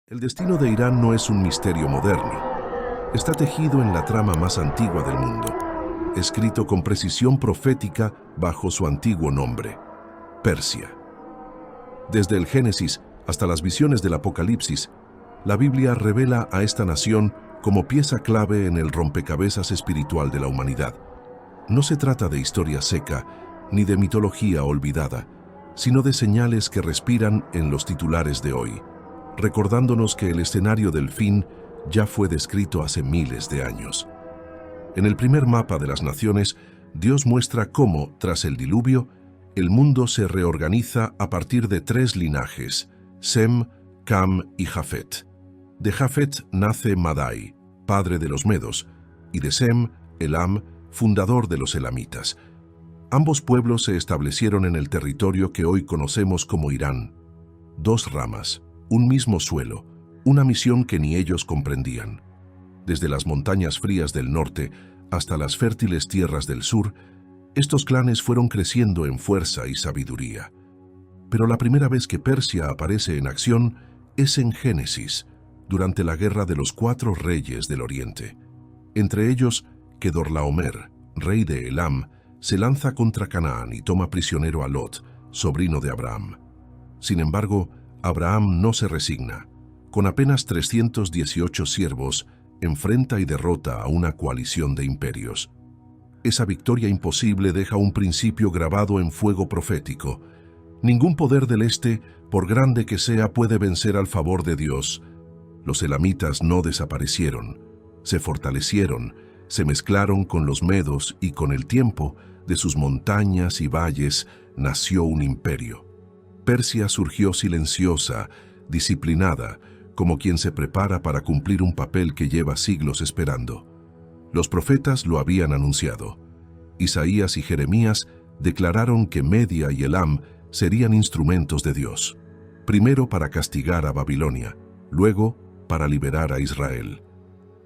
El destino de Irán no es un misterio moderno. Está tejido en la trama más antigua del mundo, escrito con precisión profética bajo su antiguo nombre, Persia. Desde el Génesis hasta las visiones del Apocalipsis, la Biblia revela a esta nación como pieza clave en el rompecabezas espiritual de la humanidad. No se trata de historia seca ni de mitología olvidada, sino de señales que respiran en los titulares de hoy, recordándonos que el escenario del fin ya fue descrito hace miles de años. En el primer mapa de las naciones, Dios muestra cómo, tras el diluvio, el mundo se reorganiza a partir de tres linajes, Sem, Cam y Jafet. De Jafet nace Madai, padre de los medos, y de Sem, Elam, fundador de los elamitas. Ambos pueblos se establecieron en el territorio que hoy conocemos como Irán. Dos ramas, un mismo suelo, una misión que ni ellos comprendían. Desde las montañas frías del norte hasta las fértiles tierras del sur, estos clanes fueron creciendo en fuerza y sabiduría. Pero la primera vez que Persia aparece en acción es en Génesis, durante la guerra de los 4 reyes del oriente. Entre ellos, Kedorlaomer, rey de Elam, se lanza contra Canaán y toma prisionero a Lot, sobrino de Abraham. Sin embargo, Abraham no se resigna. Con apenas 318 siervos, enfrenta y derrota a una coalición de imperios. Esa victoria imposible deja un principio grabado en fuego profético. Ningún poder del este, por grande que sea, puede vencer al favor de Dios. Los elamitas no desaparecieron, se fortalecieron, se mezclaron con los medos y con el tiempo, de sus montañas y valles, nació un imperio. Persia surgió silenciosa, disciplinada, como quien se prepara para cumplir un papel que lleva siglos esperando. Los profetas lo habían anunciado. Isaías y Jeremías declararon que Media y Elam serían instrumentos de Dios, primero para castigar a Babilonia, luego para liberar a Israel.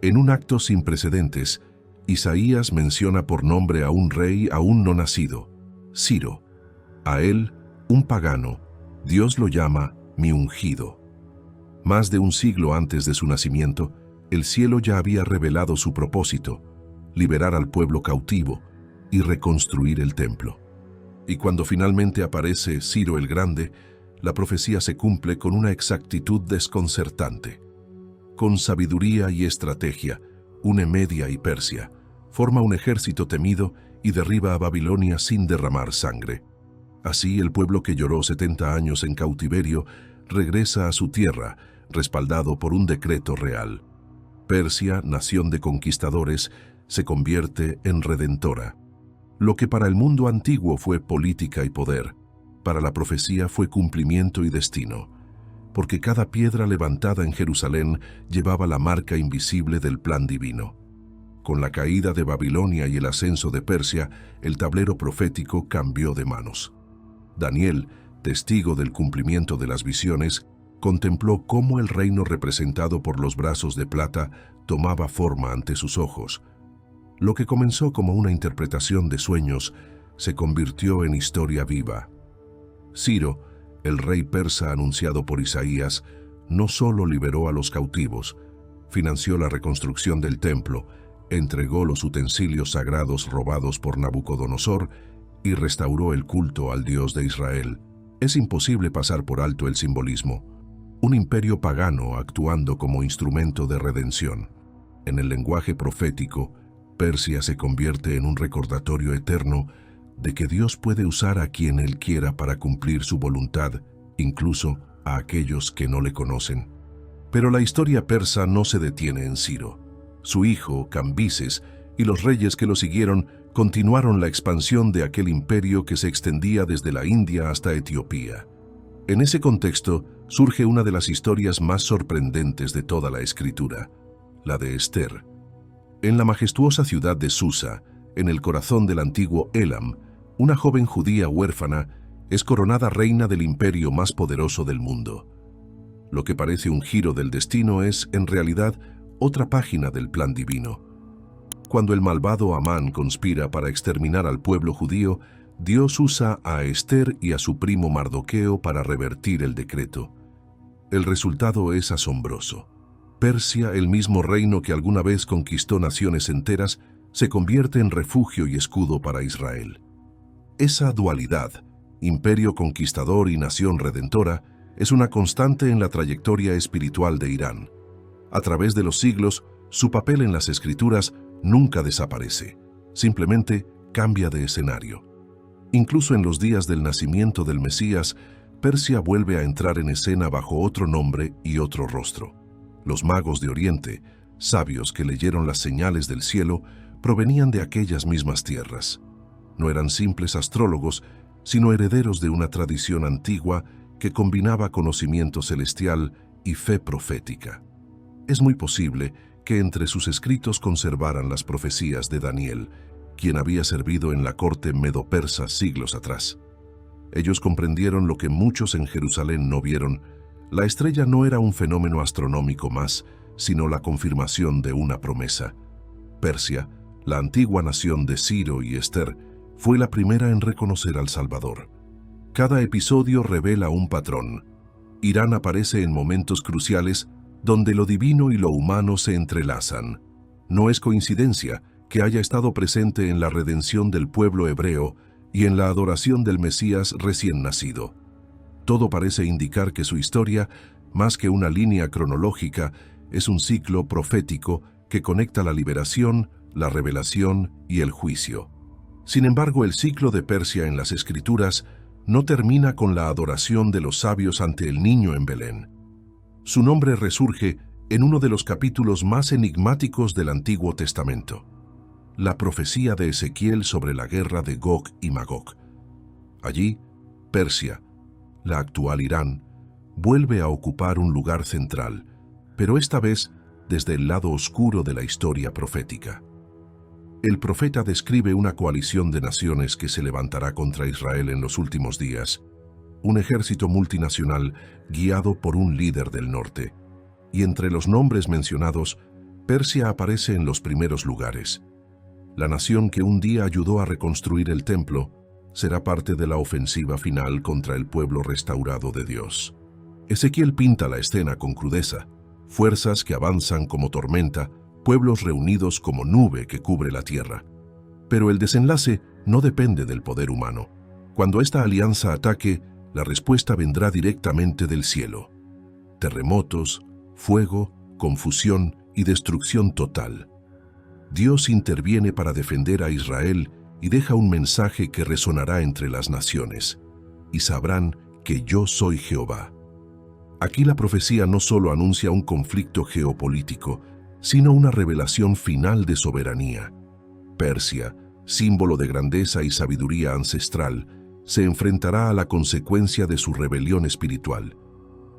En un acto sin precedentes, Isaías menciona por nombre a un rey aún no nacido, Ciro. A él, un pagano, Dios lo llama mi ungido. Más de un siglo antes de su nacimiento, el cielo ya había revelado su propósito, liberar al pueblo cautivo y reconstruir el templo. Y cuando finalmente aparece Ciro el Grande, la profecía se cumple con una exactitud desconcertante. Con sabiduría y estrategia, une Media y Persia, forma un ejército temido y derriba a Babilonia sin derramar sangre. Así el pueblo que lloró 70 años en cautiverio regresa a su tierra, respaldado por un decreto real. Persia, nación de conquistadores, se convierte en redentora. Lo que para el mundo antiguo fue política y poder, para la profecía fue cumplimiento y destino, porque cada piedra levantada en Jerusalén llevaba la marca invisible del plan divino. Con la caída de Babilonia y el ascenso de Persia, el tablero profético cambió de manos. Daniel, testigo del cumplimiento de las visiones, contempló cómo el reino representado por los brazos de plata tomaba forma ante sus ojos. Lo que comenzó como una interpretación de sueños se convirtió en historia viva. Ciro, el rey persa anunciado por Isaías, no solo liberó a los cautivos, financió la reconstrucción del templo, entregó los utensilios sagrados robados por Nabucodonosor y restauró el culto al Dios de Israel. Es imposible pasar por alto el simbolismo. Un imperio pagano actuando como instrumento de redención. En el lenguaje profético, Persia se convierte en un recordatorio eterno de que Dios puede usar a quien Él quiera para cumplir su voluntad, incluso a aquellos que no le conocen. Pero la historia persa no se detiene en Ciro. Su hijo, Cambises, y los reyes que lo siguieron continuaron la expansión de aquel imperio que se extendía desde la India hasta Etiopía. En ese contexto surge una de las historias más sorprendentes de toda la escritura, la de Esther. En la majestuosa ciudad de Susa, en el corazón del antiguo Elam, una joven judía huérfana es coronada reina del imperio más poderoso del mundo. Lo que parece un giro del destino es, en realidad, otra página del plan divino. Cuando el malvado Amán conspira para exterminar al pueblo judío, Dios usa a Esther y a su primo Mardoqueo para revertir el decreto. El resultado es asombroso. Persia, el mismo reino que alguna vez conquistó naciones enteras, se convierte en refugio y escudo para Israel. Esa dualidad, imperio conquistador y nación redentora, es una constante en la trayectoria espiritual de Irán. A través de los siglos, su papel en las escrituras nunca desaparece, simplemente cambia de escenario. Incluso en los días del nacimiento del Mesías, Persia vuelve a entrar en escena bajo otro nombre y otro rostro. Los magos de Oriente, sabios que leyeron las señales del cielo, provenían de aquellas mismas tierras. No eran simples astrólogos, sino herederos de una tradición antigua que combinaba conocimiento celestial y fe profética. Es muy posible que entre sus escritos conservaran las profecías de Daniel, quien había servido en la corte medo-persa siglos atrás. Ellos comprendieron lo que muchos en Jerusalén no vieron. La estrella no era un fenómeno astronómico más, sino la confirmación de una promesa. Persia, la antigua nación de Ciro y Ester, fue la primera en reconocer al Salvador. Cada episodio revela un patrón. Irán aparece en momentos cruciales donde lo divino y lo humano se entrelazan. No es coincidencia que haya estado presente en la redención del pueblo hebreo y en la adoración del Mesías recién nacido. Todo parece indicar que su historia, más que una línea cronológica, es un ciclo profético que conecta la liberación, la revelación y el juicio. Sin embargo, el ciclo de Persia en las Escrituras no termina con la adoración de los sabios ante el niño en Belén. Su nombre resurge en uno de los capítulos más enigmáticos del Antiguo Testamento, la profecía de Ezequiel sobre la guerra de Gog y Magog. Allí, Persia, la actual Irán, vuelve a ocupar un lugar central, pero esta vez desde el lado oscuro de la historia profética. El profeta describe una coalición de naciones que se levantará contra Israel en los últimos días, un ejército multinacional guiado por un líder del norte. Y entre los nombres mencionados, Persia aparece en los primeros lugares. La nación que un día ayudó a reconstruir el templo será parte de la ofensiva final contra el pueblo restaurado de Dios. Ezequiel pinta la escena con crudeza: fuerzas que avanzan como tormenta, pueblos reunidos como nube que cubre la tierra. Pero el desenlace no depende del poder humano. Cuando esta alianza ataque, la respuesta vendrá directamente del cielo. Terremotos, fuego, confusión y destrucción total. Dios interviene para defender a Israel y deja un mensaje que resonará entre las naciones: y sabrán que yo soy Jehová. Aquí la profecía no solo anuncia un conflicto geopolítico, sino una revelación final de soberanía. Persia, símbolo de grandeza y sabiduría ancestral, se enfrentará a la consecuencia de su rebelión espiritual.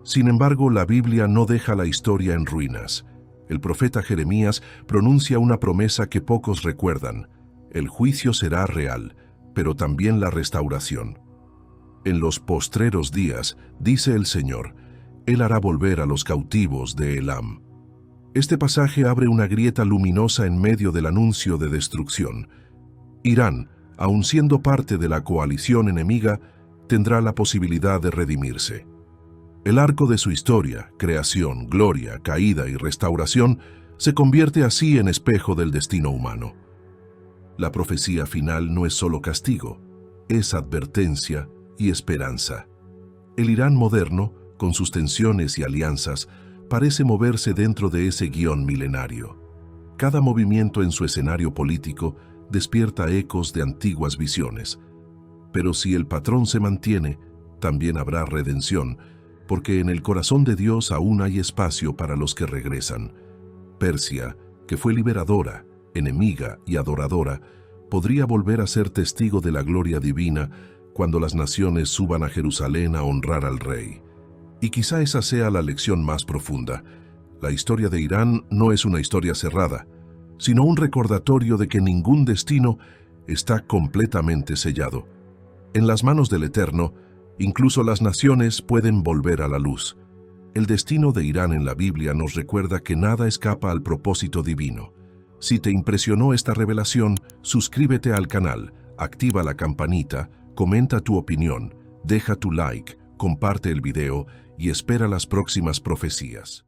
Sin embargo, la Biblia no deja la historia en ruinas. El profeta Jeremías pronuncia una promesa que pocos recuerdan: el juicio será real, pero también la restauración. En los postreros días, dice el Señor, Él hará volver a los cautivos de Elam. Este pasaje abre una grieta luminosa en medio del anuncio de destrucción. Irán, aun siendo parte de la coalición enemiga, tendrá la posibilidad de redimirse. El arco de su historia, creación, gloria, caída y restauración, se convierte así en espejo del destino humano. La profecía final no es solo castigo, es advertencia y esperanza. El Irán moderno, con sus tensiones y alianzas, parece moverse dentro de ese guión milenario. Cada movimiento en su escenario político despierta ecos de antiguas visiones. Pero si el patrón se mantiene, también habrá redención, porque en el corazón de Dios aún hay espacio para los que regresan. Persia, que fue liberadora, enemiga y adoradora, podría volver a ser testigo de la gloria divina cuando las naciones suban a Jerusalén a honrar al Rey. Y quizá esa sea la lección más profunda. La historia de Irán no es una historia cerrada, sino un recordatorio de que ningún destino está completamente sellado. En las manos del Eterno, incluso las naciones pueden volver a la luz. El destino de Irán en la Biblia nos recuerda que nada escapa al propósito divino. Si te impresionó esta revelación, suscríbete al canal, activa la campanita, comenta tu opinión, deja tu like, comparte el video y espera las próximas profecías.